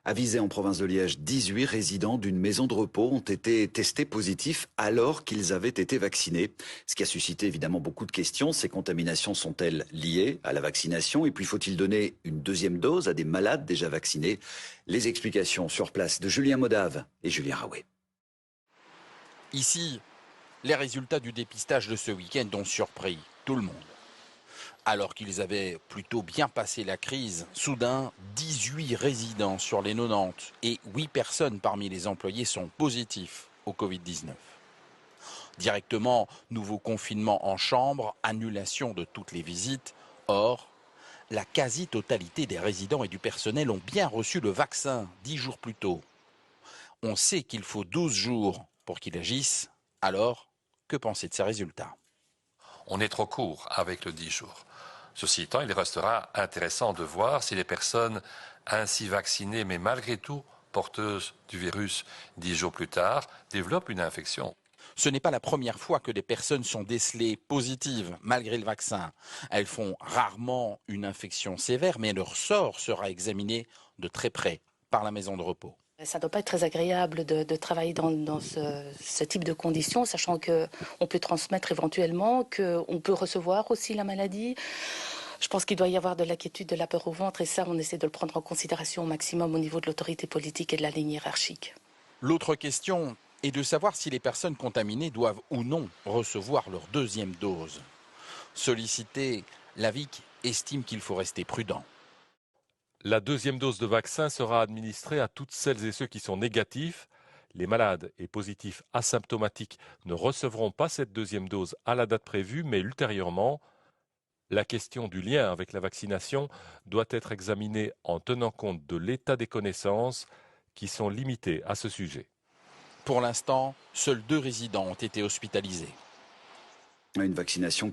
À Visé, en province de Liège, 18 résidents d'une maison de repos ont été testés positifs alors qu'ils avaient été vaccinés. Ce qui a suscité évidemment beaucoup de questions. Ces contaminations sont-elles liées à la vaccination? Et puis faut-il donner une deuxième dose à des malades déjà vaccinés? Les explications sur place de Julien Modave et Julien Raouet. Ici, les résultats du dépistage de ce week-end ont surpris tout le monde. Alors qu'ils avaient plutôt bien passé la crise, soudain, 18 résidents sur les 90 et 8 personnes parmi les employés sont positifs au Covid-19. Directement, nouveau confinement en chambre, annulation de toutes les visites. Or, la quasi-totalité des résidents et du personnel ont bien reçu le vaccin 10 jours plus tôt. On sait qu'il faut 12 jours pour qu'il agisse. Alors, que penser de ces résultats? On est trop court avec le 10 jours. Ceci étant, il restera intéressant de voir si les personnes ainsi vaccinées, mais malgré tout porteuses du virus 10 jours plus tard, développent une infection. Ce n'est pas la première fois que des personnes sont décelées positives malgré le vaccin. Elles font rarement une infection sévère, mais leur sort sera examiné de très près par la maison de repos. Ça ne doit pas être très agréable de travailler dans ce type de conditions, sachant qu'on peut transmettre éventuellement, qu'on peut recevoir aussi la maladie. Je pense qu'il doit y avoir de l'inquiétude, de la peur au ventre, et ça, on essaie de le prendre en considération au maximum au niveau de l'autorité politique et de la ligne hiérarchique. L'autre question est de savoir si les personnes contaminées doivent ou non recevoir leur deuxième dose. Sollicité, l'AVIC estime qu'il faut rester prudent. La deuxième dose de vaccin sera administrée à toutes celles et ceux qui sont négatifs. Les malades et positifs asymptomatiques ne recevront pas cette deuxième dose à la date prévue, mais ultérieurement. La question du lien avec la vaccination doit être examinée en tenant compte de l'état des connaissances qui sont limitées à ce sujet. Pour l'instant, seuls 2 résidents ont été hospitalisés. Une vaccination